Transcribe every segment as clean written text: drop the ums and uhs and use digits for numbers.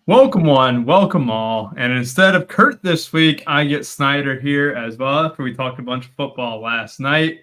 Welcome one, welcome all. And instead of Kurt this week, I get Snyder here as well. After we talked a bunch of football last night,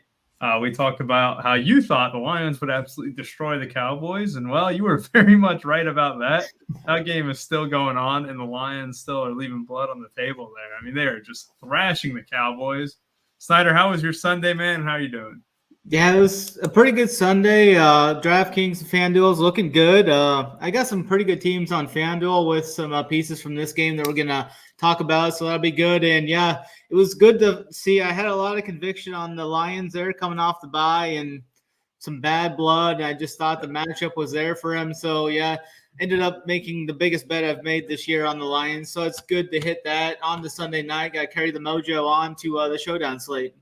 we talked about how you thought the Lions would absolutely destroy the Cowboys. And well, you were very much right about that. That game is still going on, and the Lions still are leaving blood on the table there. I mean, they are just thrashing the Cowboys. Snyder, how was your Sunday, man? How are you doing? Yeah, it was a pretty good Sunday. DraftKings and FanDuel's looking good. I got some pretty good teams on FanDuel with some pieces from this game that we're going to talk about, so that'll be good. And yeah, it was good to see. I had a lot of conviction on the Lions there coming off the bye and some bad blood. I just thought the matchup was there for him. So yeah, ended up making the biggest bet I've made this year on the Lions. So it's good to hit that on the Sunday night. Got to carry the mojo on to the Showdown slate.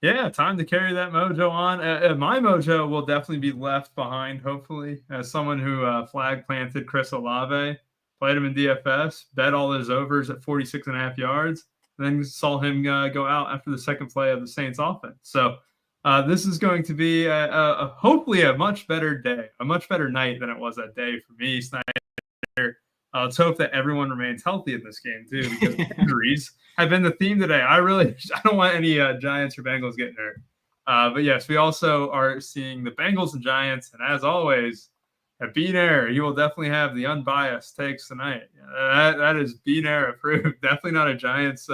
Yeah, time to carry that mojo on. My mojo will definitely be left behind, hopefully, as someone who flag planted Chris Olave, played him in DFS, bet all his overs at 46.5 yards, then saw him go out after the second play of the Saints offense. So this is going to be hopefully a much better day, a much better night than it was that day for me, Snyder. Let's hope that everyone remains healthy in this game too, because injuries have been the theme today. I don't want any Giants or Bengals getting hurt. But yes, we also are seeing the Bengals and Giants, and as always, at Bean-Air, you will definitely have the unbiased takes tonight. That is Bean-Air approved. Definitely not a Giants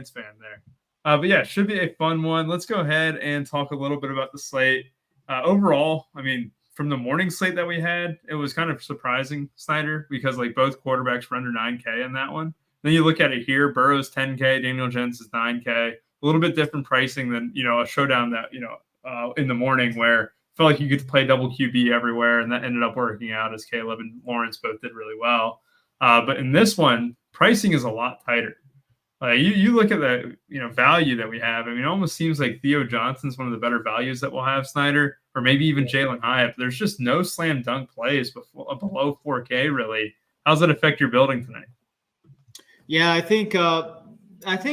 fan there. But yeah, should be a fun one. Let's go ahead and talk a little bit about the slate. Overall, I mean, from the morning slate that we had, it was kind of surprising, Snyder, because like both quarterbacks were under 9K in that one. Then you look at it here, Burrow's 10K, Daniel Jones is 9K, a little bit different pricing than, a showdown that, in the morning where it felt like you could play double QB everywhere, and that ended up working out as Caleb and Lawrence both did really well. But in this one, pricing is a lot tighter. You look at the value that we have. I mean, it almost seems like Theo Johnson's one of the better values that we'll have, Snyder, or maybe even Jalen Hyatt. There's just no slam dunk plays below 4K, really. How does that affect your building tonight? Yeah, I think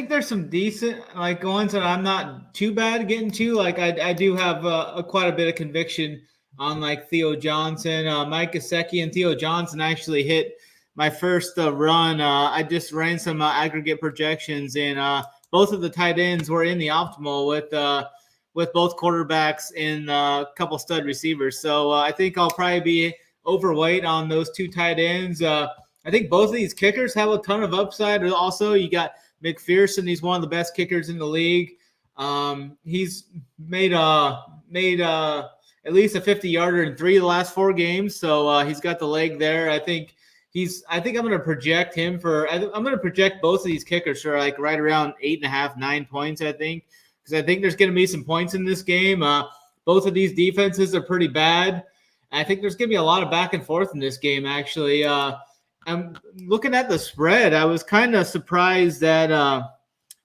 there's some decent ones that I'm not too bad getting to. Like I do have quite a bit of conviction on like Theo Johnson, Mike Gesicki, and Theo Johnson actually hit my first run. I just ran some aggregate projections, and both of the tight ends were in the optimal with both quarterbacks and a couple stud receivers. So I think I'll probably be overweight on those two tight ends. I think both of these kickers have a ton of upside. Also, you got McPherson. He's one of the best kickers in the league. He's made at least a 50-yarder in 3 of the last 4 games. So he's got the leg there. I think I'm going to project him I'm going to project both of these kickers for like right around 8.5, 9 points, I think, because I think there's going to be some points in this game. Both of these defenses are pretty bad. I think there's going to be a lot of back and forth in this game, actually. I'm looking at the spread. I was kind of surprised that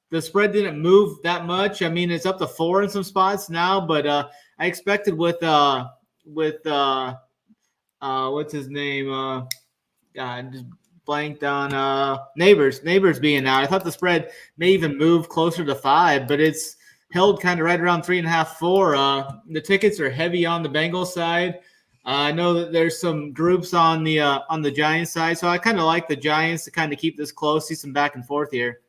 the spread didn't move that much. I mean, it's up to 4 in some spots now, but I expected with what's his name? God, just blanked on Neighbors being out. I thought the spread may even move closer to 5, but it's held kind of right around 3.5, 4. The tickets are heavy on the Bengals side. I know that there's some groups on the Giants side, so I kind of like the Giants to kind of keep this close, see some back and forth here.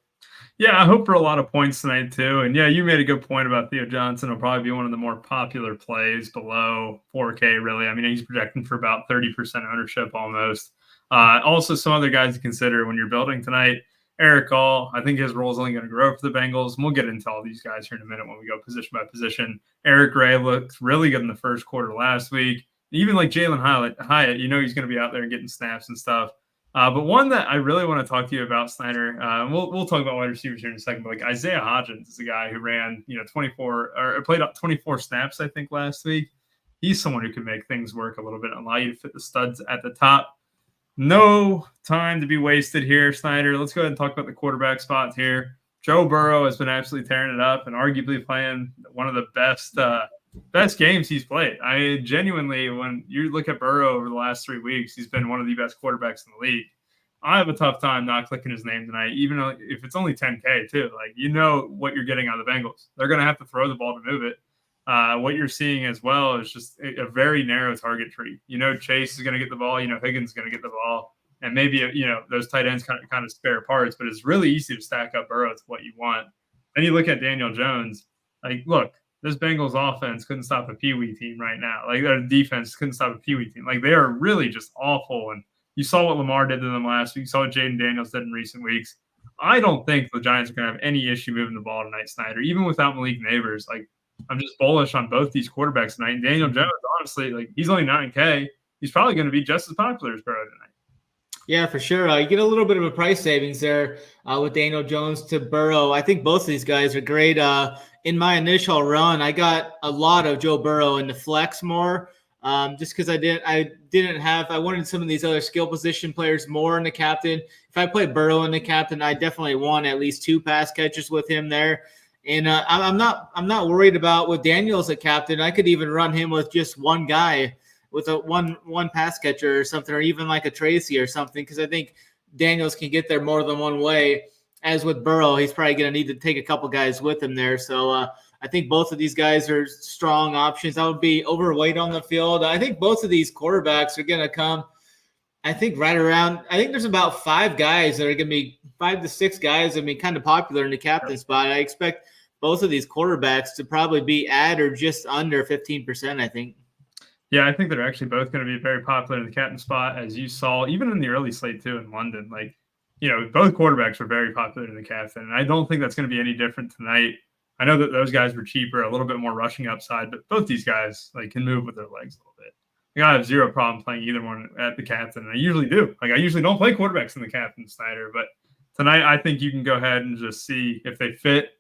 Yeah, I hope for a lot of points tonight too. And yeah, you made a good point about Theo Johnson. It'll probably be one of the more popular plays below 4K, really. I mean, he's projecting for about 30% ownership almost. Also, some other guys to consider when you're building tonight. Eric All, I think his role is only going to grow for the Bengals. And we'll get into all these guys here in a minute when we go position by position. Eric Gray looked really good in the first quarter last week. Even like Jalen Hyatt, he's going to be out there getting snaps and stuff. But one that I really want to talk to you about, Snyder, we'll talk about wide receivers here in a second, but like Isaiah Hodgins is a guy who ran, 24 or played up 24 snaps, I think, last week. He's someone who can make things work a little bit and allow you to fit the studs at the top. No time to be wasted here, Snyder. Let's go ahead and talk about the quarterback spots here. Joe Burrow has been absolutely tearing it up and arguably playing one of the best games he's played. I mean, genuinely, when you look at Burrow over the last 3 weeks, he's been one of the best quarterbacks in the league. I have a tough time not clicking his name tonight, even if it's only 10K too. Like, what you're getting out of the Bengals. They're going to have to throw the ball to move it. what you're seeing as well is just a very narrow target tree. Chase is going to get the ball. Higgins is going to get the ball. And maybe, those tight ends kind of spare parts. But it's really easy to stack up Burrow to what you want. Then you look at Daniel Jones. Like, look, this Bengals offense couldn't stop a Pee-wee team right now. Like, their defense couldn't stop a Pee-wee team. Like, they are really just awful. And you saw what Lamar did to them last week. You saw what Jaden Daniels did in recent weeks. I don't think the Giants are going to have any issue moving the ball tonight, Snyder, even without Malik Neighbors. Like, I'm just bullish on both these quarterbacks tonight. And Daniel Jones, honestly, like, he's only 9K. He's probably going to be just as popular as Burrow tonight. Yeah, for sure. You get a little bit of a price savings there with Daniel Jones to Burrow. I think both of these guys are great. In my initial run, I got a lot of Joe Burrow in the flex more, just because I wanted some of these other skill position players more in the captain. If I play Burrow in the captain, I definitely want at least 2 pass catches with him there. And I'm not worried about with Daniels at captain. I could even run him with just one guy, with a one pass catcher or something, or even like a Tracy or something, because I think Daniels can get there more than one way. As with Burrow, he's probably going to need to take a couple guys with him there. So I think both of these guys are strong options. I would be overweight on the field. I think both of these quarterbacks are going to come, I think there's about 5 guys that are going to be 5 to 6 guys that are going to be kind of popular in the captain spot. I expect both of these quarterbacks to probably be at or just under 15%, I think. Yeah, I think they're actually both going to be very popular in the captain spot, as you saw, even in the early slate too in London. Like, both quarterbacks were very popular in the captain, and I don't think that's going to be any different tonight. I know that those guys were cheaper, a little bit more rushing upside, but both these guys can move with their legs a little bit. Like, I have zero problem playing either one at the captain, and I usually do. Like, I usually don't play quarterbacks in the captain, Snyder, but tonight I think you can go ahead and just see if they fit.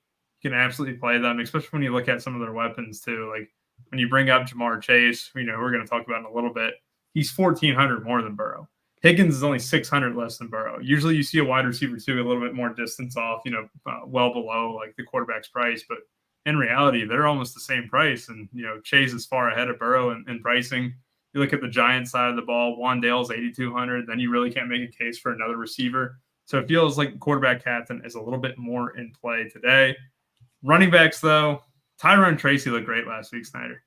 You can absolutely play them, especially when you look at some of their weapons too. Like, when you bring up Jamar Chase, we're going to talk about in a little bit, he's 1,400 more than Burrow. Higgins is only 600 less than Burrow. Usually you see a wide receiver too, a little bit more distance off, well below like the quarterback's price. But in reality, they're almost the same price. And, Chase is far ahead of Burrow in pricing. You look at the Giants side of the ball, Wandale's 8,200. Then you really can't make a case for another receiver. So it feels like quarterback captain is a little bit more in play today. Running backs, though, Tyrone Tracy looked great last week, Snyder.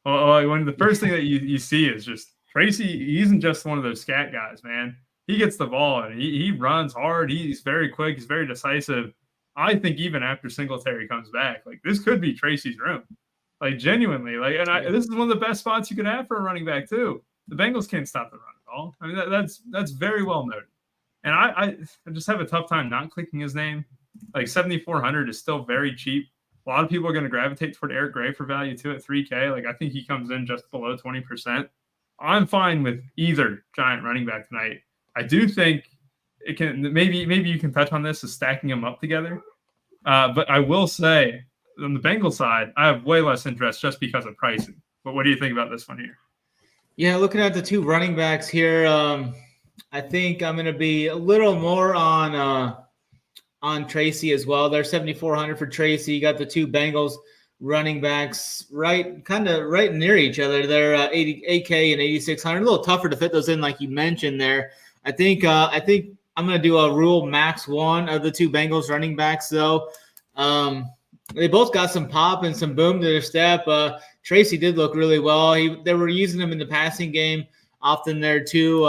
Well, when the first thing that you see is just Tracy, he isn't just one of those scat guys, man. He gets the ball, and he runs hard. He's very quick. He's very decisive. I think even after Singletary comes back, like, this could be Tracy's room. Like, genuinely. This is one of the best spots you could have for a running back, too. The Bengals can't stop the run at all. I mean, that's very well noted. And I just have a tough time not clicking his name. Like, 7,400 is still very cheap. A lot of people are going to gravitate toward Eric Gray for value too at 3K. Like, I think he comes in just below 20%. I'm fine with either Giant running back tonight. I do think it can maybe you can touch on this as stacking them up together. But I will say on the Bengals side, I have way less interest just because of pricing. But what do you think about this one here? Yeah, looking at the 2 running backs here, I think I'm going to be a little more on Tracy as well. They're 7,400 for Tracy. You got the 2 Bengals running backs right near each other. They're 8K and 8,600. A little tougher to fit those in, like you mentioned there. I think I'm going to do a rule max 1 of the 2 Bengals running backs, though. They both got some pop and some boom to their step. Tracy did look really well. They were using him in the passing game often there too.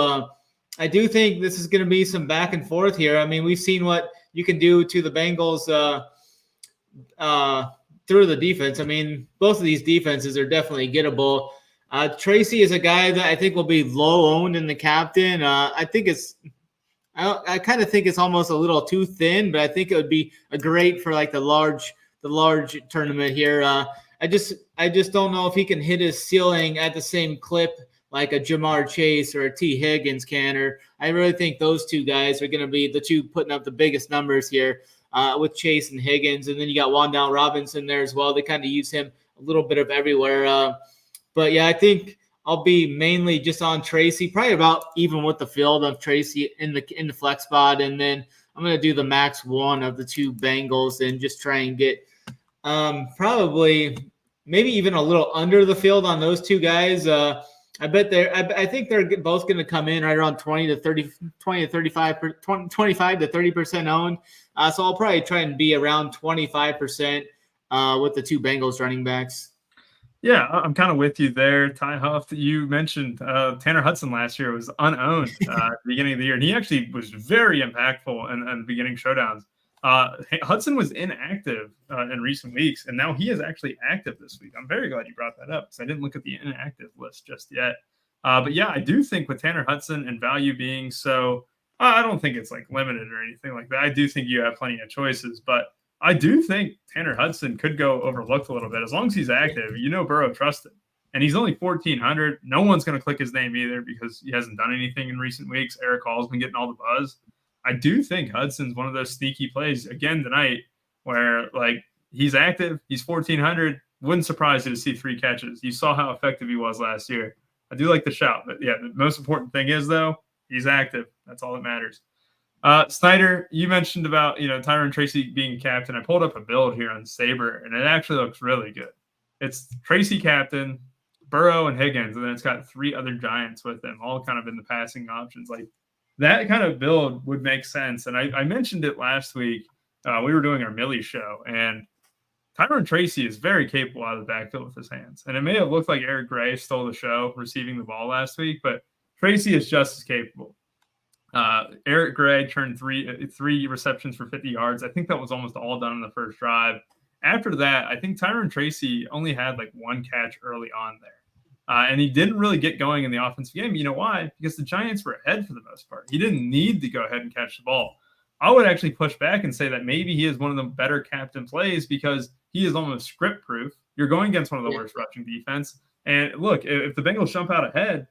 I do think this is going to be some back and forth here. I mean, we've seen what you can do to the Bengals through the defense. I mean, both of these defenses are definitely gettable. Tracy is a guy that I think will be low owned in the captain. I kind of think it's almost a little too thin, but I think it would be a great for like the large tournament here. I just don't know if he can hit his ceiling at the same clip like a Jamar Chase or a T. Higgins can. Or I really think those 2 guys are going to be the 2 putting up the biggest numbers here with Chase and Higgins. And then you got Wan'Dale Robinson there as well. They kind of use him a little bit of everywhere. But yeah, I think I'll be mainly just on Tracy, probably about even with the field of Tracy in the flex spot. And then I'm going to do the max 1 of the 2 Bengals and just try and get probably maybe even a little under the field on those 2 guys. I think they're both going to come in right around 25 to 30% owned. So I'll probably try and be around 25% with the 2 Bengals running backs. Yeah, I'm kind of with you there, Ty Huff. You mentioned Tanner Hudson last year was unowned at the beginning of the year, and he actually was very impactful in beginning showdowns. Hudson was inactive in recent weeks, and now he is actually active this week. I'm very glad you brought that up because I didn't look at the inactive list just yet. But yeah, I do think with Tanner Hudson and value being so, I don't think it's like limited or anything like that. I do think you have plenty of choices, but I do think Tanner Hudson could go overlooked a little bit as long as he's active. Burrow trusted, and he's only 1,400. No one's going to click his name either because he hasn't done anything in recent weeks. Eric Hall's been getting all the buzz. I do think Hudson's one of those sneaky plays again tonight where like he's active, he's 1,400. Wouldn't surprise you to see 3 catches. You saw how effective he was last year. I do like the shout, but yeah, the most important thing is though he's active. That's all that matters. Snyder, you mentioned about Tyron Tracy being captain. I pulled up a build here on Sabre, and it actually looks really good. It's Tracy captain, Burrow and Higgins, and then it's got 3 other Giants with them, all kind of in the passing options. Like that kind of build would make sense. And I mentioned it last week. We were doing our Millie show, and Tyron Tracy is very capable out of the backfield with his hands. And it may have looked like Eric Gray stole the show receiving the ball last week, but Tracy is just as capable. Eric Gray turned three receptions for 50 yards. I think that was almost all done in the first drive. After that, I think Tyron Tracy only had like 1 catch early on there. And he didn't really get going in the offensive game. You know why? Because the Giants were ahead for the most part. He didn't need to go ahead and catch the ball. I would actually push back and say that maybe he is one of the better captain plays because he is almost script proof. You're going against one of the worst rushing defense. And look, if the Bengals jump out ahead,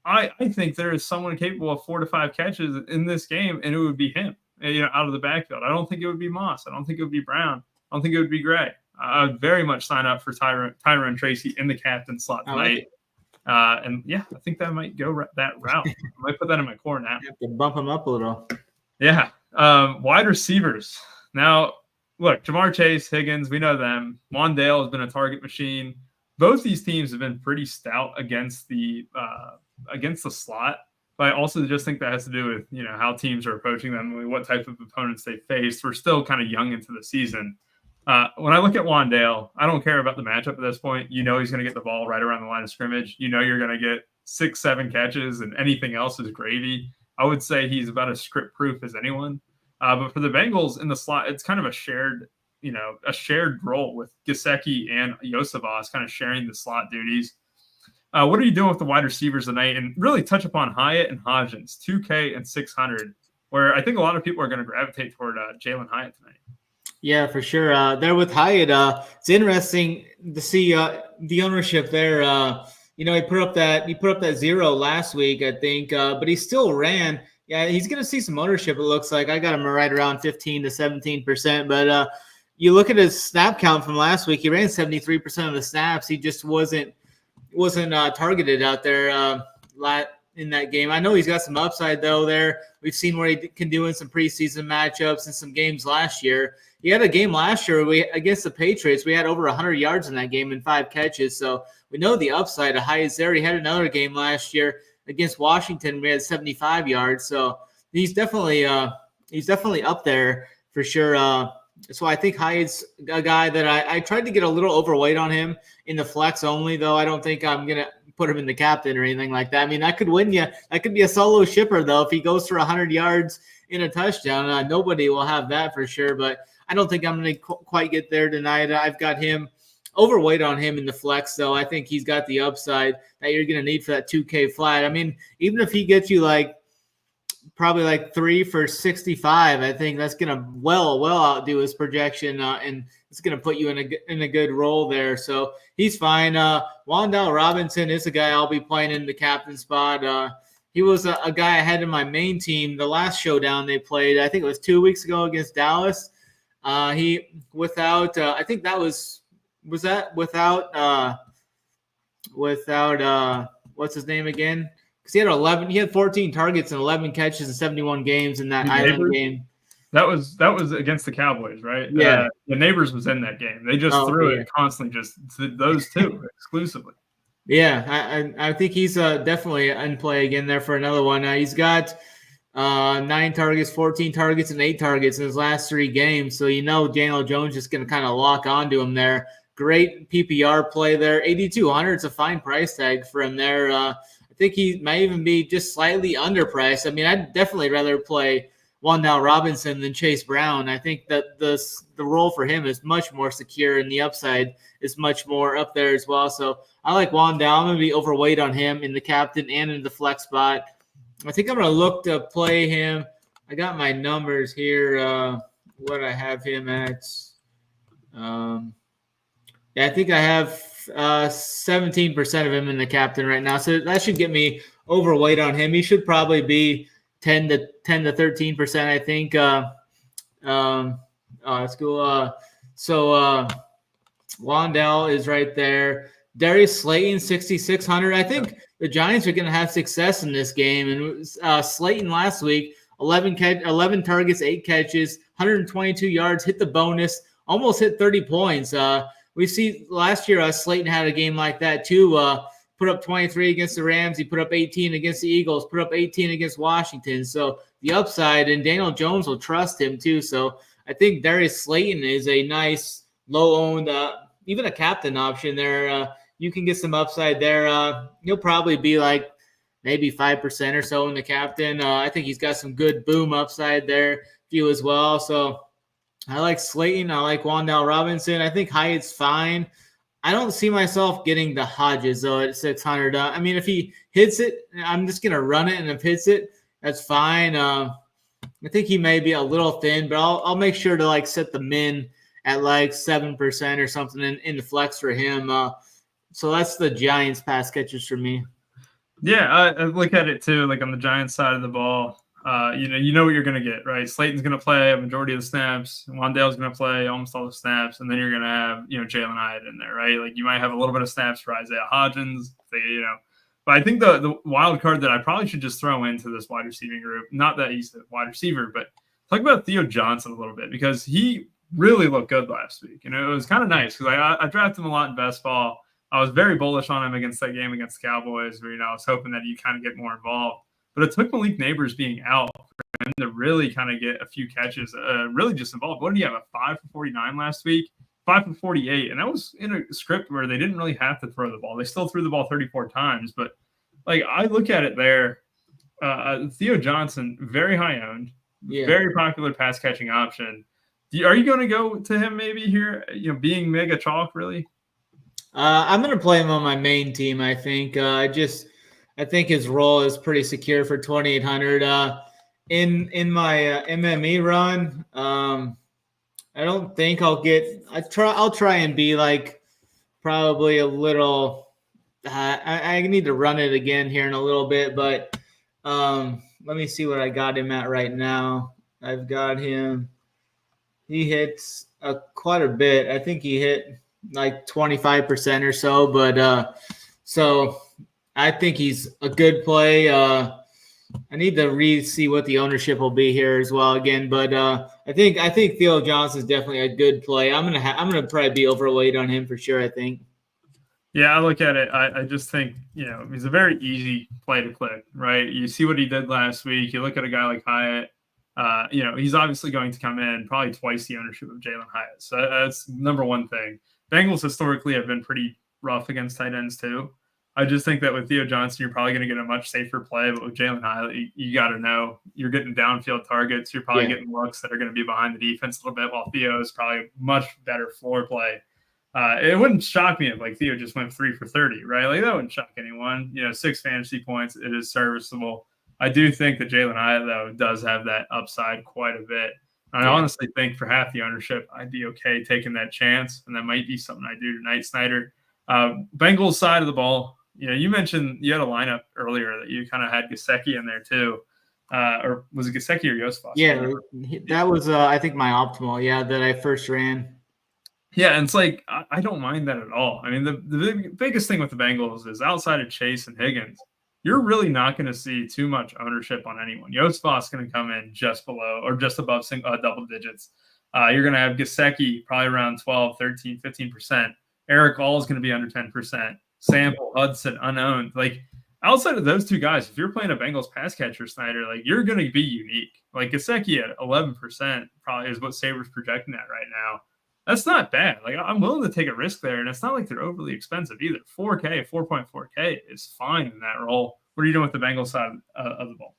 I think there is someone capable of 4 to 5 catches in this game, and it would be him, out of the backfield. I don't think it would be Moss. I don't think it would be Brown. I don't think it would be Gray. I would very much sign up for Tyron Tracy in the captain slot tonight. And yeah, I think that might go that route. I might put that in my core now. You have to bump him up a little. Yeah. Wide receivers. Now, look, Jamar Chase, Higgins, we know them. Wandale has been a target machine. Both these teams have been pretty stout against the slot, but I also just think that has to do with how teams are approaching them, what type of opponents they faced. We're still kind of young into the season. When I look at Wandale, I don't care about the matchup at this point. He's going to get the ball right around the line of scrimmage. You're going to get 6-7 catches, and anything else is gravy. I would say he's about as script proof as anyone. But for the Bengals in the slot, it's kind of a shared role with Gesicki and Yosavas kind of sharing the slot duties. What are you doing with the wide receivers tonight? And really touch upon Hyatt and Hodgins, 2K and 600, where I think a lot of people are going to gravitate toward Jalen Hyatt tonight. Yeah, for sure. There with Hyatt, it's interesting to see the ownership there. He put up that 0 last week, I think, but he still ran. Yeah, he's going to see some ownership. It looks like I got him right around 15 to 17%. But you look at his snap count from last week. He ran 73% of the snaps. He just wasn't targeted out there in that game. I know he's got some upside though there. We've seen what he can do in some preseason matchups and some games last year. He had a game last year against the Patriots. We had over 100 yards in that game and 5 catches. So we know the upside of Hyatt there. He had another game last year against Washington. We had 75 yards. So he's definitely up there for sure. So I think Hyatt's a guy that I tried to get a little overweight on him in the flex only, though. I don't think I'm going to put him in the captain or anything like that. I mean, that could win you. That could be a solo shipper, though. If he goes for 100 yards in a touchdown, nobody will have that for sure. But I don't think I'm going to quite get there tonight. I've got him overweight on him in the flex, though. I think he's got the upside that you're going to need for that 2K flat. I mean, even if he gets you probably 3 for 65, I think that's going to well outdo his projection, and it's going to put you in a good role there. So he's fine. Wandale Robinson is a guy I'll be playing in the captain spot. He was a guy I had in my main team the last showdown they played. I think it was 2 weeks ago against Dallas. I think that was without what's his name again? Because he had 14 targets and 11 catches in 71 games in that Island game. That was against the Cowboys, right? Yeah. The Neighbors was in that game. They just threw it constantly, just those two exclusively. Yeah, I think he's definitely in play again there for another one. He's got 9 targets, 14 targets, and 8 targets in his last 3 games. So Daniel Jones is going to kind of lock onto him there great PPR play there. 8,200 is a fine price tag for him there. I think he might even be just slightly underpriced. I mean, I'd definitely rather play Wan'Dale Robinson than Chase Brown. I think that the role for him is much more secure and the upside is much more up there as well. So I like Wan'Dale. I'm going to be overweight on him in the captain and in the flex spot. I think I'm going to look to play him. I got my numbers here, what I have him at. I think I have 17% of him in the captain right now. So that should get me overweight on him. He should probably be 10 to 13%, I think. That's cool. So Wan'Dale is right there. Darius Slayton, 6,600. I think the Giants are going to have success in this game. And Slayton last week, 11 targets, 8 catches, 122 yards, hit the bonus, almost hit 30 points. We see last year Slayton had a game like that too. Put up 23 against the Rams. He put up 18 against the Eagles, put up 18 against Washington. So the upside, and Daniel Jones will trust him too. So I think Darius Slayton is a nice low-owned, even a captain option there. You can get some upside there. He'll probably be like maybe 5% or so in the captain. I think he's got some good boom upside there for you as well. So I like Slayton. I like Wan'Dale Robinson. I think Hyatt's fine. I don't see myself getting the Hodges, though, at 600. I mean, if he hits it, I'm just going to run it, and if hits it, that's fine. I think he may be a little thin, but I'll make sure to, like, set the min at, like, 7% or something in the flex for him. So that's the Giants pass catchers for me. Yeah, I look at it, too, like on the Giants side of the ball. You know what you're going to get, right? Slayton's going to play a majority of the snaps. Wan'Dale's going to play almost all the snaps. And then you're going to have, Jalen Hyatt in there, right? Like you might have a little bit of snaps for Isaiah Hodgins, But I think the wild card that I probably should just throw into this wide receiving group, not that he's a wide receiver, but talk about Theo Johnson a little bit because he really looked good last week. It was kind of nice because I drafted him a lot in best ball. I was very bullish on him against that game against the Cowboys where, I was hoping that you kind of get more involved. But it took Malik Neighbors being out for him to really kind of get a few catches, really just involved. What did he have, a 5 for 49 last week? 5 for 48. And that was in a script where they didn't really have to throw the ball. They still threw the ball 34 times. But, I look at it there. Theo Johnson, very high owned, very popular pass catching option. Are you going to go to him maybe here, being mega chalk, really? I'm going to play him on my main team, I think. I think his role is pretty secure for 2,800. In my MME run, I don't think I'll get. I'll try and be like probably a little. I need to run it again here in a little bit, but let me see what I got him at right now. I've got him. He hits quite a bit. I think he hit like 25% or so, but so. I think he's a good play. I need to see what the ownership will be here as well again, but I think Theo Johnson is definitely a good play. I'm gonna probably be overweight on him for sure. I think. Yeah, I look at it. I just think he's a very easy play to click. Right, you see what he did last week. You look at a guy like Hyatt. He's obviously going to come in probably twice the ownership of Jalen Hyatt. So that's number one thing. Bengals historically have been pretty rough against tight ends too. I just think that with Theo Johnson, you're probably going to get a much safer play. But with Jalen Hyatt, you got to know you're getting downfield targets. You're probably getting looks that are going to be behind the defense a little bit, while Theo is probably much better floor play. It wouldn't shock me if Theo just went 3 for 30, right? Like that wouldn't shock anyone. 6 fantasy points, it is serviceable. I do think that Jalen Hyatt, though, does have that upside quite a bit. I honestly think for half the ownership, I'd be okay taking that chance, and that might be something I do tonight, Snyder. Bengals side of the ball. You mentioned you had a lineup earlier that you kind of had Gesicki in there too. Or was it Gesicki or Yosef? Yeah, that was, I think, my optimal, that I first ran. Yeah, and it's I don't mind that at all. I mean, the biggest thing with the Bengals is outside of Chase and Higgins, you're really not going to see too much ownership on anyone. Yosef's going to come in just below or just above double digits. You're going to have Gesicki probably around 12, 13, 15%. Eric All is going to be under 10%. Sample, Hudson, unowned. Outside of those two guys, if you're playing a Bengals pass catcher, Snyder, you're going to be unique. Gesicki at 11% probably is what Sabres projecting at right now. That's not bad. Like, I'm willing to take a risk there, and it's not like they're overly expensive either. 4.4K is fine in that role. What are you doing with the Bengals side of the ball?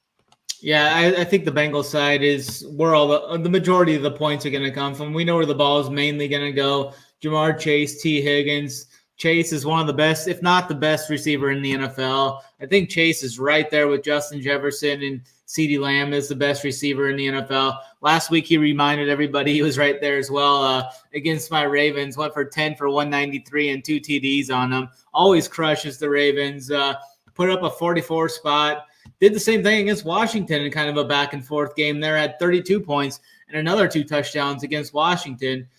Yeah, I think the Bengals side is where all the majority of the points are going to come from. We know where the ball is mainly going to go. Jamar Chase, T. Higgins. Chase is one of the best, if not the best receiver in the NFL. I think Chase is right there with Justin Jefferson, and CeeDee Lamb is the best receiver in the NFL. Last week, he reminded everybody he was right there as well against my Ravens. Went for 10 for 193 and 2 TDs on them. Always crushes the Ravens. Put up a 44 spot. Did the same thing against Washington in kind of a back and forth game there, had 32 points and another 2 touchdowns against Washington.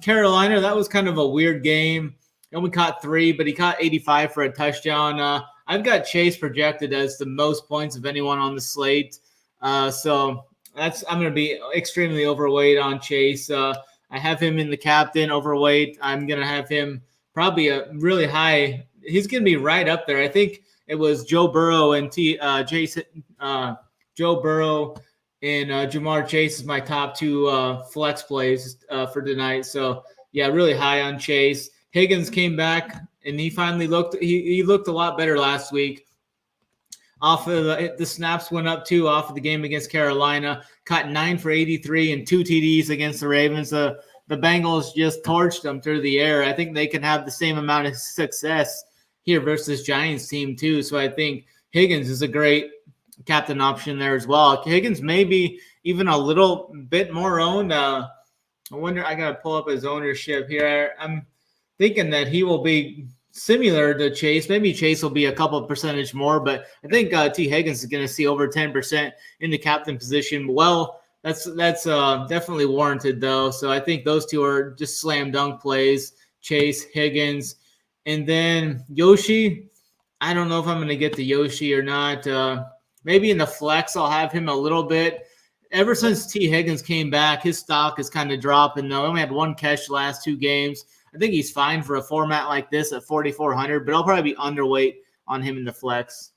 Carolina, that was kind of a weird game. He only caught 3, but he caught 85 for a touchdown. I've got Chase projected as the most points of anyone on the slate. So I'm going to be extremely overweight on Chase. I have him in the captain overweight. I'm going to have him probably a really high. He's going to be right up there. I think it was Joe Burrow and Joe Burrow and Jamar Chase is my top 2 flex plays for tonight. So yeah, really high on Chase. Higgins came back and he finally looked. He looked a lot better last week. Off of the snaps went up too. Off of the game against Carolina, caught 9 for 83 and 2 TDs against the Ravens. The Bengals just torched them through the air. I think they can have the same amount of success here versus Giants team too. So I think Higgins is a great captain option there as well. Higgins may be even a little bit more owned. I wonder. I gotta pull up his ownership here. I'm thinking that he will be similar to Chase. Maybe Chase will be a couple of percentage more, but I think T. Higgins is going to see over 10% in the captain position. Well, that's definitely warranted though. So I think those 2 are just slam dunk plays. Chase, Higgins, and then Yoshi. I don't know if I'm going to get the Yoshi or not. Maybe in the flex, I'll have him a little bit. Ever since T. Higgins came back, his stock is kind of dropping though. He only had 1 catch the last 2 games. I think he's fine for a format like this at 4,400, but I'll probably be underweight on him in the flex.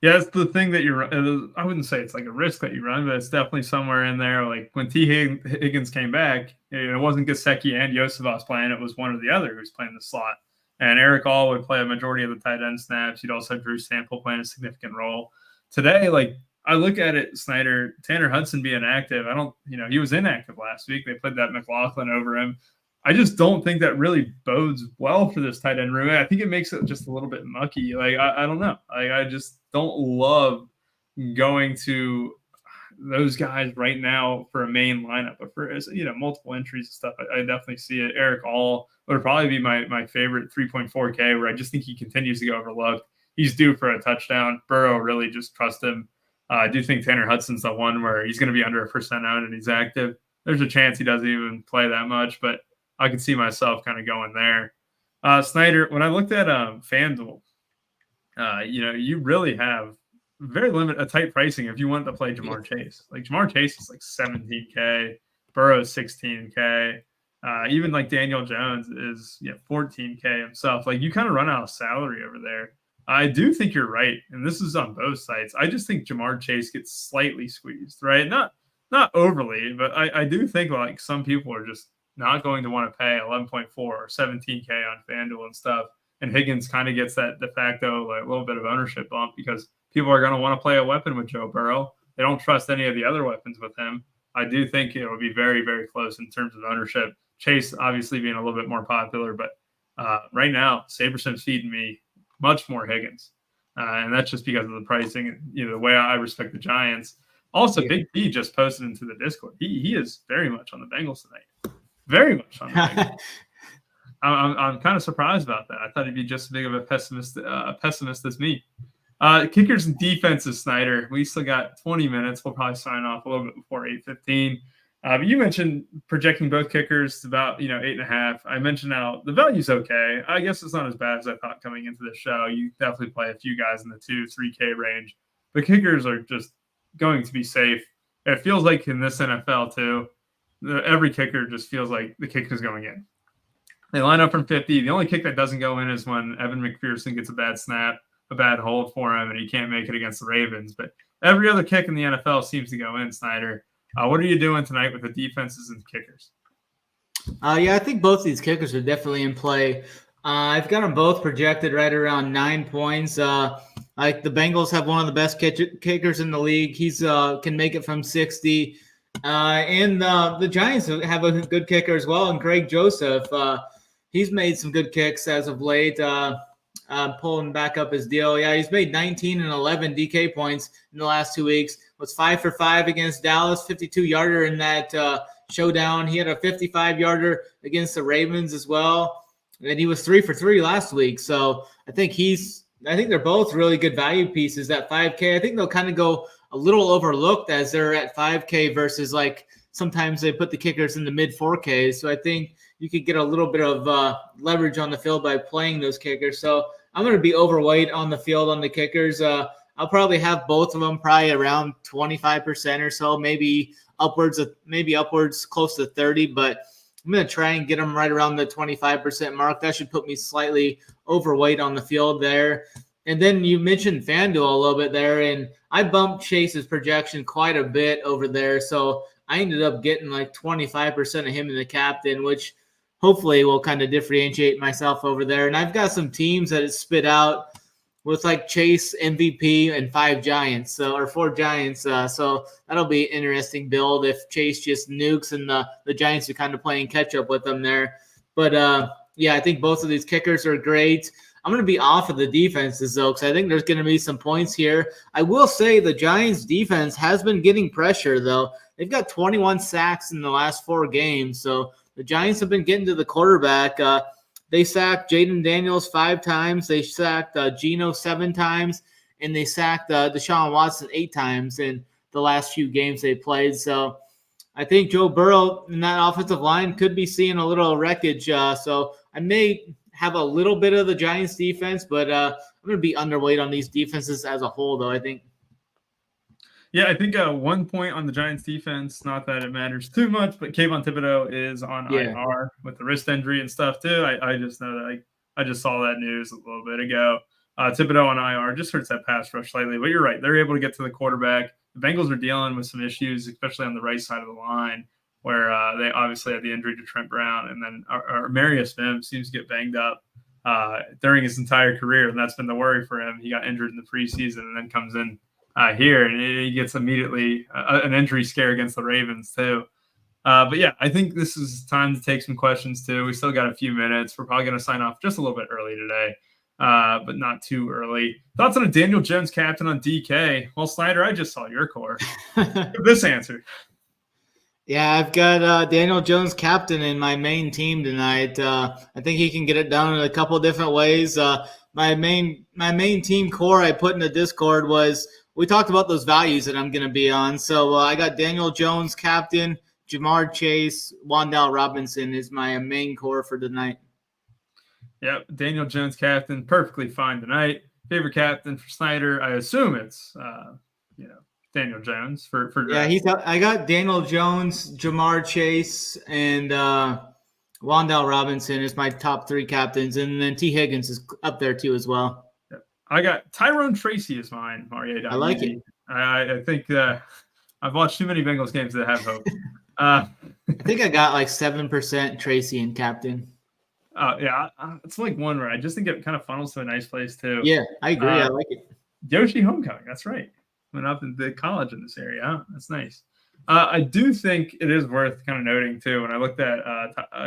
Yeah, it's the thing that I wouldn't say it's like a risk that you run, but it's definitely somewhere in there. Like when T. Higgins came back, it wasn't Gesicki and Yosevas playing. It was one or the other who was playing the slot. And Eric All would play a majority of the tight end snaps. You'd also have Drew Sample playing a significant role. Today, like I look at it, Snyder, Tanner Hudson being active. He was inactive last week. They put that McLaughlin over him. I just don't think that really bodes well for this tight end room. I think it makes it just a little bit mucky. Like, I don't know. Like, I just don't love going to those guys right now for a main lineup. But for, multiple entries and stuff, I definitely see it. Eric All would probably be my favorite 3.4K, where I just think he continues to go overlooked. He's due for a touchdown. Burrow, really just trust him. I do think Tanner Hudson's the one where he's going to be under 1% owned and he's active. There's a chance he doesn't even play that much, but I could see myself kind of going there. Snyder, when I looked at FanDuel, you really have very limited, a tight pricing if you want to play Jamar Chase. Like Jamar Chase is like 17K, Burrow's 16K. Even like Daniel Jones is 14K himself. Like you kind of run out of salary over there. I do think you're right, and this is on both sides. I just think Jamar Chase gets slightly squeezed, right? Not overly, but I do think like some people are just not going to want to pay 11.4 or 17K on FanDuel and stuff. And Higgins kind of gets that de facto like a little bit of ownership bump because people are going to want to play a weapon with Joe Burrow. They don't trust any of the other weapons with him. I do think it will be very, very close in terms of ownership. Chase obviously being a little bit more popular, but right now, Saberson's feeding me much more Higgins. And that's just because of the pricing, the way I respect the Giants. Also, Big P just posted into the Discord. He is very much on the Bengals tonight. Very much on the Bengals. I'm kind of surprised about that. I thought he'd be just as big of a pessimist as me. Kickers and defenses, Snyder. We still got 20 minutes. We'll probably sign off a little bit before 8:15. But you mentioned projecting both kickers about 8.5. I mentioned now the value's okay. I guess it's not as bad as I thought coming into the show. You definitely play a few guys in the 2-3K range, but kickers are just going to be safe. It feels like in this NFL too, every kicker just feels like the kick is going in. They line up from 50. The only kick that doesn't go in is when Evan McPherson gets a bad snap, a bad hold for him, and he can't make it against the Ravens. But every other kick in the NFL seems to go in, Snyder. What are you doing tonight with the defenses and kickers? Yeah, I think both these kickers are definitely in play. I've got them both projected right around 9 points. Like the Bengals have one of the best kickers in the league. He's can make it from 60. And the Giants have a good kicker as well, and Greg Joseph. He's made some good kicks as of late. Pulling back up his deal. Yeah, he's made 19 and 11 DK points in the last 2 weeks. Was 5 for 5 against Dallas, 52-yarder in that showdown. He had a 55-yarder against the Ravens as well, and he was 3 for 3 last week. So I think they're both really good value pieces at 5K. I think they'll kind of go a little overlooked as they're at 5K versus like sometimes they put the kickers in the mid 4Ks. So I think you could get a little bit of leverage on the field by playing those kickers. So I'm going to be overweight on the field on the kickers. I'll probably have both of them probably around 25% or so, maybe upwards close to 30, but I'm going to try and get them right around the 25% mark. That should put me slightly overweight on the field there. And then you mentioned FanDuel a little bit there, and I bumped Chase's projection quite a bit over there. So I ended up getting like 25% of him in the captain, which hopefully will kind of differentiate myself over there. And I've got some teams that it spit out with like Chase MVP and 5 Giants, or 4 Giants. So that'll be an interesting build if Chase just nukes and the Giants are kind of playing catch up with them there. But yeah, I think both of these kickers are great. I'm going to be off of the defenses, though, because I think there's going to be some points here. I will say the Giants' defense has been getting pressure, though. They've got 21 sacks in the last 4 games. So the Giants have been getting to the quarterback. They sacked Jaden Daniels 5 times. They sacked Geno 7 times. And they sacked Deshaun Watson 8 times in the last few games they played. So I think Joe Burrow in that offensive line could be seeing a little wreckage. So I may have a little bit of the Giants defense, but I'm going to be underweight on these defenses as a whole, though, I think. Yeah, I think 1 point on the Giants defense, not that it matters too much, but Kayvon Thibodeau is on IR with the wrist injury and stuff too. I just know that I just saw that news a little bit ago. Thibodeau on IR just hurts that pass rush slightly, but you're right. They're able to get to the quarterback. The Bengals are dealing with some issues, especially on the right side of the line, where they obviously had the injury to Trent Brown, and then Marius Mims seems to get banged up during his entire career, and that's been the worry for him. He got injured in the preseason and then comes in here, and he gets immediately an injury scare against the Ravens too. But yeah, I think this is time to take some questions too. We still got a few minutes. We're probably going to sign off just a little bit early today, but not too early. Thoughts on a Daniel Jones captain on DK? Well, Snyder, I just saw your core. Give this answer. Yeah, I've got Daniel Jones captain in my main team tonight. I think he can get it done in a couple of different ways. My main team core I put in the Discord was we talked about those values that I'm going to be on. So I got Daniel Jones captain, Jamar Chase, Wan'Dale Robinson is my main core for tonight. Yep, Daniel Jones captain, perfectly fine tonight. Favorite captain for Snyder, I assume it's Daniel Jones for I got Daniel Jones, Jamar Chase, and Wan'Dale Robinson is my top 3 captains, and then T. Higgins is up there too as well. I got Tyrone Tracy as mine. I like it. I think I've watched too many Bengals games that have hope. I think I got like 7% Tracy and captain. Yeah, it's like one where I just think it kind of funnels to a nice place too. Yeah, I agree. I like it. Yoshi Homecoming. That's right. Went up into college in this area. Huh? That's nice. I do think it is worth kind of noting too. When I looked at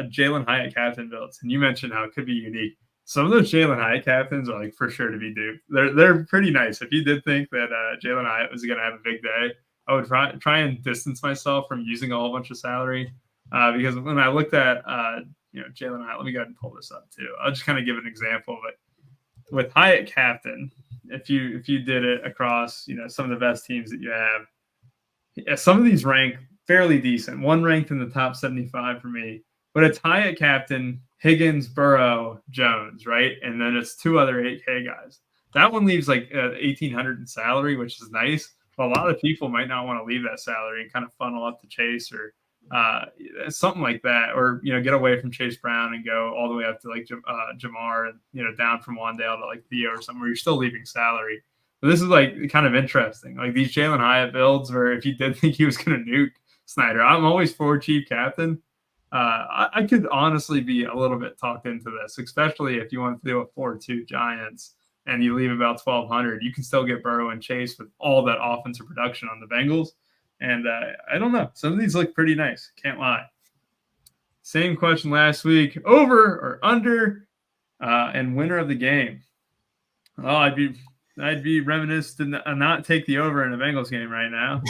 Jalen Hyatt captain builds, and you mentioned how it could be unique. Some of those Jalen Hyatt captains are like for sure to be duped. They're pretty nice. If you did think that Jalen Hyatt was going to have a big day, I would try and distance myself from using a whole bunch of salary because when I looked at Jalen Hyatt, let me go ahead and pull this up too. I'll just kind of give an example. But with Hyatt captain, if you did it across some of the best teams that you have, some of these rank fairly decent. One ranked in the top 75 for me, but it's Hyatt captain, Higgins, Burrow, Jones, right? And then it's 2 other 8K guys. That one leaves like 1,800 in salary, which is nice. But a lot of people might not want to leave that salary and kind of funnel up to Chase or something like that, or get away from Chase Brown and go all the way up to like Jamar and down from Wan'Dale to like Theo or something where you're still leaving salary. But this is like kind of interesting. Like these Jalen Hyatt builds where if you did think he was going to nuke Snyder, I'm always for cheap captain. I could honestly be a little bit talked into this, especially if you want to do a 4-2 Giants and you leave about 1,200. You can still get Burrow and Chase with all that offensive production on the Bengals. And I don't know. Some of these look pretty nice. Can't lie. Same question last week. Over or under and winner of the game. Oh, I'd be remiss to not take the over in a Bengals game right now.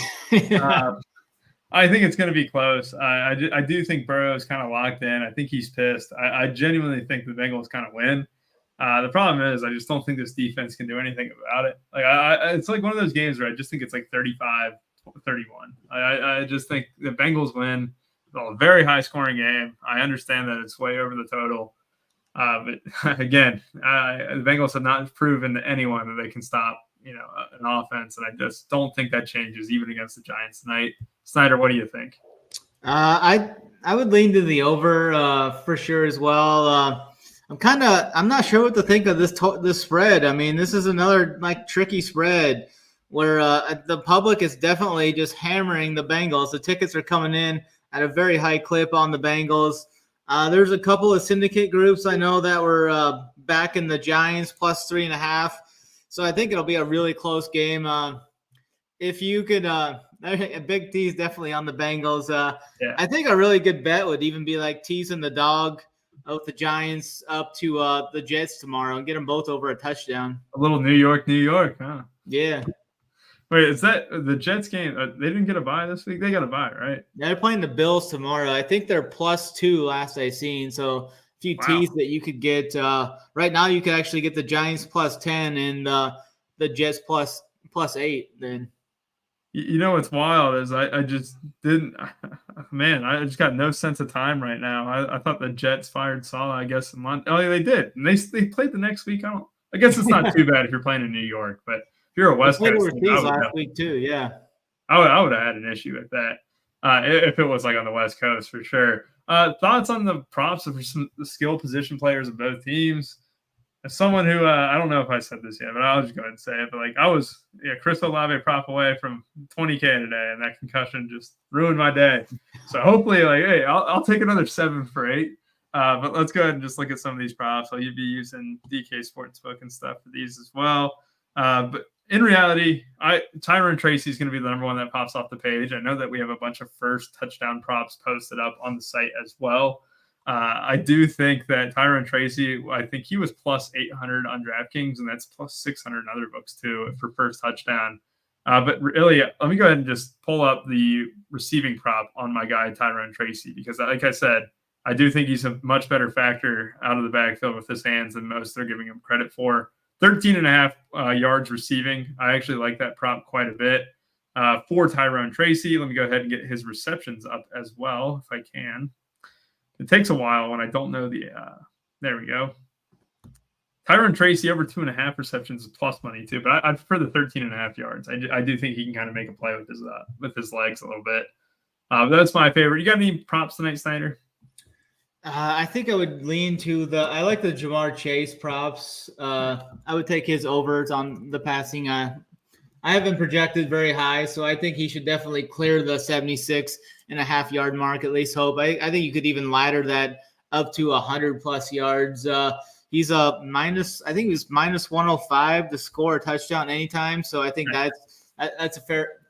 I think it's going to be close. I do think Burrow is kind of locked in. I think he's pissed. I genuinely think the Bengals kind of win. The problem is I just don't think this defense can do anything about it. Like it's like one of those games where I just think it's like 35-31. I just think the Bengals win. It's a very high scoring game. I understand that it's way over the total. But again, the Bengals have not proven to anyone that they can stop, an offense. And I just don't think that changes even against the Giants tonight. Snyder, what do you think? I would lean to the over for sure as well. I'm not sure what to think of this spread. I mean, this is another tricky spread where the public is definitely just hammering the Bengals. The tickets are coming in at a very high clip on the Bengals. There's a couple of syndicate groups I know that were backing the Giants plus 3.5. So I think it'll be a really close game. If you could, Big T's definitely on the Bengals. Yeah. I think a really good bet would even be like teasing the dog with the Giants up to the Jets tomorrow and get them both over a touchdown. A little New York, huh? Yeah. Wait, is that the Jets game? They didn't get a bye this week? They got a bye, right? Yeah, they're playing the Bills tomorrow. I think they're +2 last I seen. So if you tease that you could get right now, you could actually get the Giants +10 and the Jets +8 then. You know what's wild is I just didn't – man, I just got no sense of time right now. I thought the Jets fired Saleh, I guess, oh, yeah, they did. And they played the next week. I guess it's not too bad if you're playing in New York, but if you're a West Coast team, last week too, yeah. I would have had an issue with that if it was like on the West Coast for sure. Thoughts on the props of some skill position players of both teams? As someone who I don't know if I said this yet, but I'll just go ahead and say it. But I was Chris Olave prop away from 20K today, and that concussion just ruined my day. So hopefully, hey, I'll take another 7 for 8. But let's go ahead and just look at some of these props. I'll be using DK Sportsbook and stuff for these as well. But in reality, Tyrone Tracy is going to be the number one that pops off the page. I know that we have a bunch of first touchdown props posted up on the site as well. I do think that Tyrone Tracy, I think he was +800 on DraftKings, and that's +600 in other books too for first touchdown. But really, let me go ahead and just pull up the receiving prop on my guy Tyrone Tracy, because like I said, I do think he's a much better factor out of the backfield with his hands than most they're giving him credit for. 13.5 yards receiving. I actually like that prop quite a bit. For Tyrone Tracy, let me go ahead and get his receptions up as well if I can. It takes a while when I don't know the there we go. Tyrone Tracy over 2.5 receptions is plus money too, but I prefer the 13.5 yards. I do think he can kind of make a play with his legs a little bit. That's my favorite. You got any props tonight, Snyder? I think I would lean to I like the Jamar Chase props. I would take his overs on the passing. I haven't projected very high, so I think he should definitely clear the 76.5 yard mark, at least hope. I think you could even ladder that up to 100+ yards. He's a minus, I think he was -105 to score a touchdown anytime. So I think that's a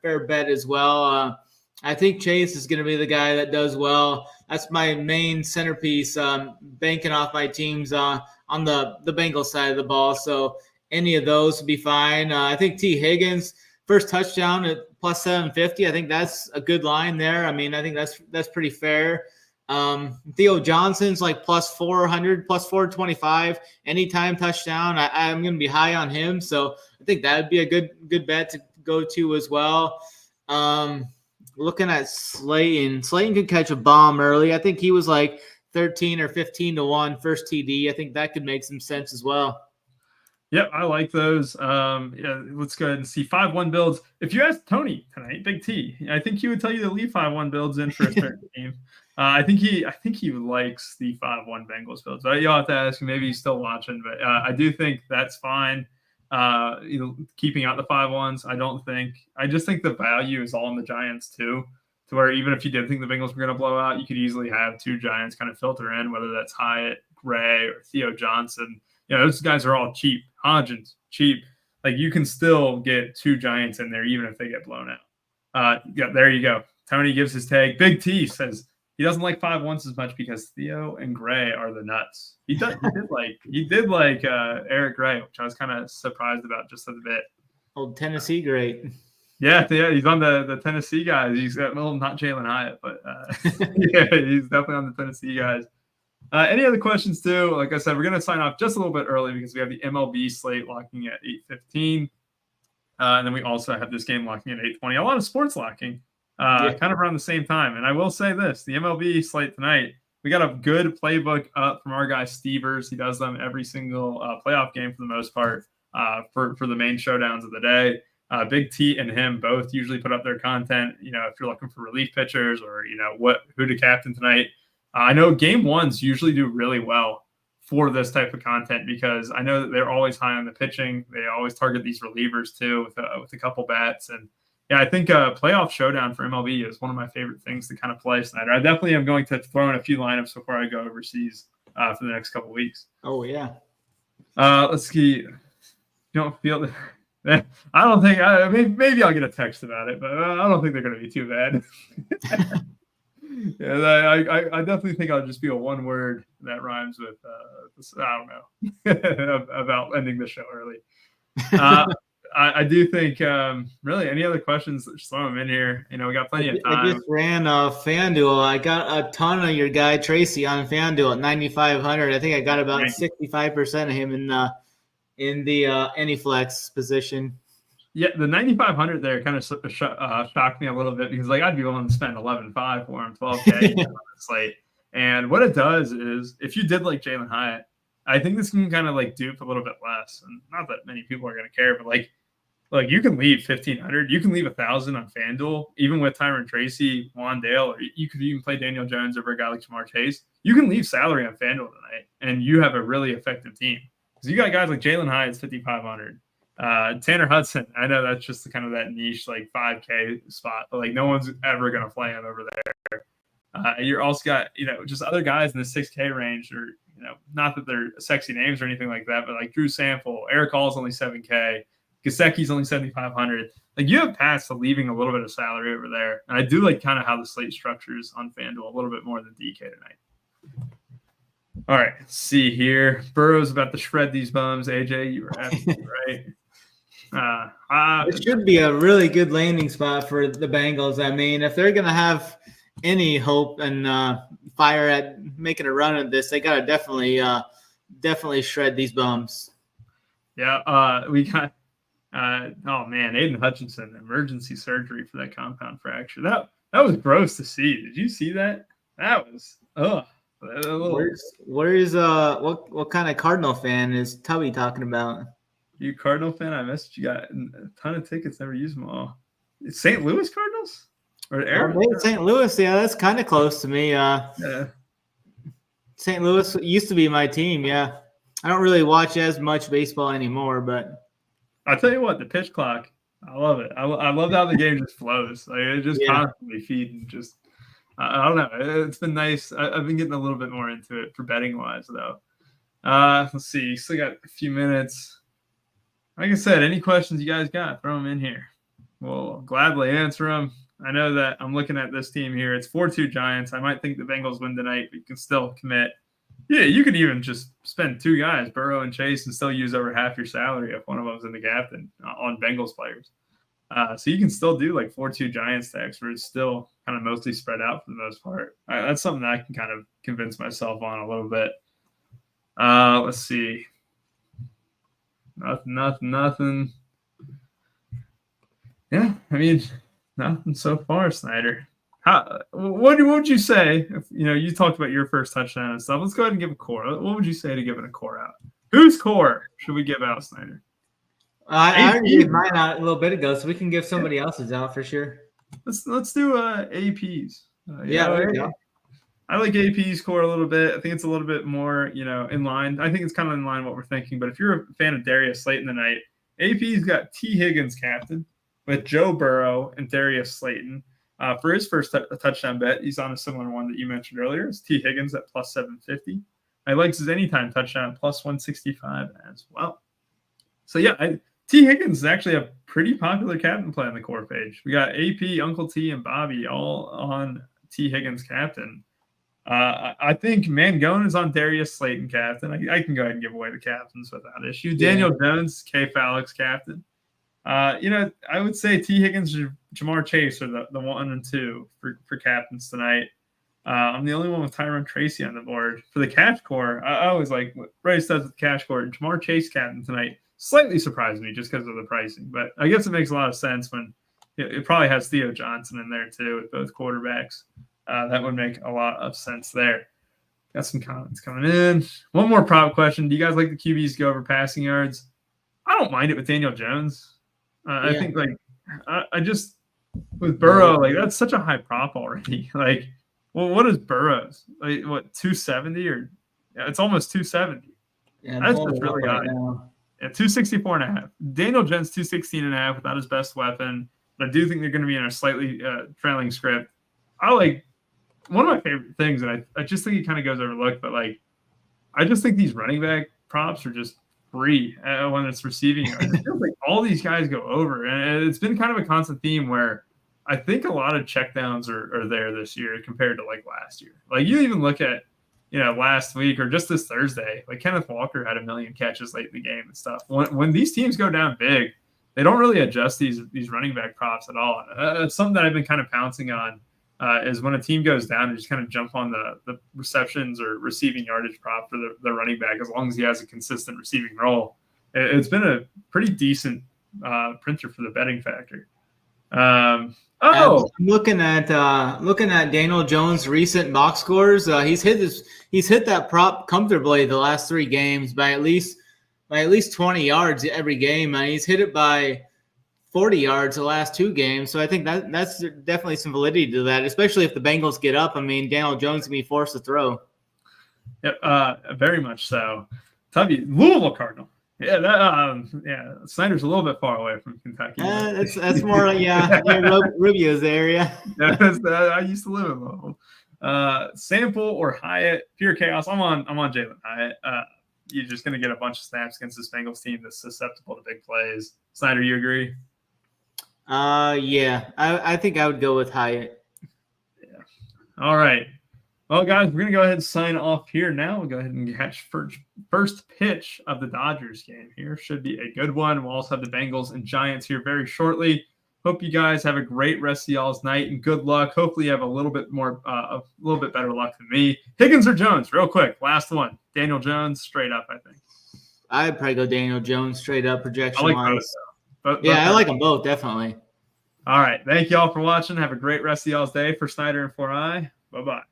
fair bet as well. I think Chase is going to be the guy that does well. That's my main centerpiece, banking off my teams on the Bengals side of the ball. So any of those would be fine. I think T. Higgins, first touchdown at +750. I think that's a good line there. I mean, I think that's pretty fair. Theo Johnson's like +400, +425, anytime touchdown. I'm going to be high on him. So I think that would be a good bet to go to as well. Looking at Slayton could catch a bomb early. I think he was like 13 or 15 to 1 first TD. I think that could make some sense as well. Yep, I like those. Let's go ahead and see 5-1 builds. If you ask Tony tonight, Big T, I think he would tell you to leave 5-1 builds in for a certain team. I think he likes the 5-1 Bengals builds. But you'll have to ask him. Maybe he's still watching, but I do think that's fine. Keeping out the 5-1s, I just think the value is all in the Giants too. to where even if you did think the Bengals were going to blow out, you could easily have two Giants kind of filter in, whether that's Hyatt, Gray, or Theo Johnson. Those guys are all cheap. Hodgins, cheap. Like, you can still get two Giants in there even if they get blown out. There you go. Tony gives his tag. Big T says he doesn't like 5-1s as much because Theo and Gray are the nuts. He did like Eric Gray, which I was kind of surprised about just a bit. Old Tennessee great. Yeah, he's on the Tennessee guys. He's got not Jalen Hyatt, but yeah, he's definitely on the Tennessee guys. Any other questions too? Like I said, we're going to sign off just a little bit early because we have the MLB slate locking at 8:15. And then we also have this game locking at 8:20. A lot of sports locking kind of around the same time. And I will say this, the MLB slate tonight, we got a good playbook up from our guy Stevers. He does them every single playoff game for the most part for the main showdowns of the day. Big T and him both usually put up their content, if you're looking for relief pitchers or, who to captain tonight. I know game ones usually do really well for this type of content because I know that they're always high on the pitching. They always target these relievers too with a couple bats. And yeah, I think playoff showdown for MLB is one of my favorite things to kind of play, Snyder. I definitely am going to throw in a few lineups before I go overseas for the next couple weeks. Oh, yeah. Let's see. You don't feel that. I don't think maybe I'll get a text about it, but I don't think they're going to be too bad. Yeah, I definitely think I'll just be a one word that rhymes with I don't know about ending the show early. I do think really any other questions, just throw them in here. We got plenty of time. I just ran FanDuel. I got a ton of your guy Tracy on FanDuel at 9,500. I think I got about 65% of him in the AnyFlex position. Yeah, the 9,500 there kind of shocked me a little bit because I'd be willing to spend 11.5 for him, 12K on the slate. And what it does is if you did like Jalen Hyatt, I think this can kind of dupe a little bit less. And not that many people are going to care, but you can leave 1,500, you can leave 1,000 on FanDuel, even with Tyron Tracy, Juan Dale, or you could even play Daniel Jones over a guy like Jamar Chase. You can leave salary on FanDuel tonight, and you have a really effective team. Because you got guys like Jalen Hyatt's 5,500. Tanner Hudson, I know that's just kind of that niche 5K spot, but no one's ever going to play him over there. You're also got just other guys in the 6K range, or not that they're sexy names or anything like that, but Drew Sample, Eric Hall's only 7K, Gesicki's only 7,500. You have paths to leaving a little bit of salary over there, and I do kind of how the slate structures on FanDuel a little bit more than DK tonight. All right, let's see here. Burrow's about to shred these bums. AJ, you were absolutely right. It should be a really good landing spot for the Bengals. I mean, if they're going to have any hope and fire at making a run at this, they got to definitely shred these bums. Yeah, we got Aiden Hutchinson, emergency surgery for that compound fracture. That was gross to see. Did you see that? That was What kind of Cardinal fan is Tubby talking about? You Cardinal fan? I missed you. Got a ton of tickets. Never used them all. St. Louis Cardinals or St. Louis? Yeah, that's kind of close to me. Yeah. St. Louis used to be my team. Yeah, I don't really watch as much baseball anymore, but I'll tell you what, the pitch clock, I love it. I love how the game just flows. It just constantly feeding. Just I don't know. It's been nice. I've been getting a little bit more into it for betting wise though. Let's see. Still got a few minutes. Like I said, any questions you guys got, throw them in here. We'll gladly answer them. I know that I'm looking at this team here. It's 4-2 Giants. I might think the Bengals win tonight, but you can still commit. Yeah, you could even just spend two guys, Burrow and Chase, and still use over half your salary if one of them's in the captain on Bengals players. So you can still do 4-2 Giants stacks where it's still kind of mostly spread out for the most part. That's something that I can kind of convince myself on a little bit. Let's see. Nothing. Yeah, I mean, nothing so far, Snyder. What would you say if you talked about your first touchdown and stuff? Let's go ahead and give a core. What would you say to giving a core out? Whose core should we give out, Snyder? I already gave mine out a little bit ago, so we can give somebody else's out for sure. Let's do APs. There you go. I like AP's core a little bit. I think it's a little bit more, in line. I think it's kind of in line what we're thinking. But if you're a fan of Darius Slayton tonight, AP's got T. Higgins captain with Joe Burrow and Darius Slayton. For his first touchdown bet, he's on a similar one that you mentioned earlier. It's T. Higgins at plus 750. I likes his anytime touchdown plus 165 as well. So yeah, T. Higgins is actually a pretty popular captain play on the core page. We got AP, Uncle T, and Bobby all on T. Higgins captain. I think Mangone is on Darius Slayton captain. I can go ahead and give away the captains without issue. Daniel Jones, K. Falix captain. I would say T. Higgins, Jamar Chase are the 1 and 2 for captains tonight. I'm the only one with Tyrone Tracy on the board. For the cash core, I always like what Bryce does with the cash core. Jamar Chase captain tonight slightly surprised me just because of the pricing, but I guess it makes a lot of sense when it probably has Theo Johnson in there too with both quarterbacks. That would make a lot of sense there. Got some comments coming in. One more prop question. Do you guys like the QBs to go over passing yards? I don't mind it with Daniel Jones. I think I just with Burrow, that's such a high prop already. What is Burrow's? 270 or it's almost 270. Yeah, that's just really high. Yeah, 264.5. Daniel Jones 216.5 without his best weapon. But I do think they're going to be in a slightly trailing script. I like one of my favorite things, and I just think it kind of goes overlooked, but I just think these running back props are just free when it's receiving. It feels like all these guys go over, and it's been kind of a constant theme where I think a lot of checkdowns are there this year compared to last year. You even look at last week or just this Thursday, Kenneth Walker had 1 million catches late in the game and stuff. When these teams go down big, they don't really adjust these running back props at all. It's something that I've been kind of pouncing on. Is when a team goes down, they just kind of jump on the receptions or receiving yardage prop for the running back as long as he has a consistent receiving role. It's been a pretty decent printer for the betting factor. I'm looking at Daniel Jones' recent box scores. He's hit that prop comfortably the last 3 games by at least 20 yards every game, and he's hit it by 40 yards the last 2 games. So I think that's definitely some validity to that, especially if the Bengals get up. I mean, Daniel Jones can be forced to throw. Yep, very much so. Tubby, Louisville Cardinal. Yeah, Snyder's a little bit far away from Kentucky. That's more Rubio's area. I used to live in Louisville. Sample or Hyatt, pure chaos. I'm on Jalen Hyatt. You're just going to get a bunch of snaps against this Bengals team that's susceptible to big plays. Snyder, you agree? I think I would go with Hyatt. Yeah. All right. Well, guys, we're going to go ahead and sign off here now. We'll go ahead and catch first pitch of the Dodgers game here. Should be a good one. We'll also have the Bengals and Giants here very shortly. Hope you guys have a great rest of y'all's night and good luck. Hopefully you have a little bit better luck than me. Higgins or Jones, real quick. Last one. Daniel Jones, straight up, I think. I'd probably go Daniel Jones straight up projection. I like both. I like them both, definitely. All right. Thank you all for watching. Have a great rest of y'all's day. For Snyder and 4i, bye-bye.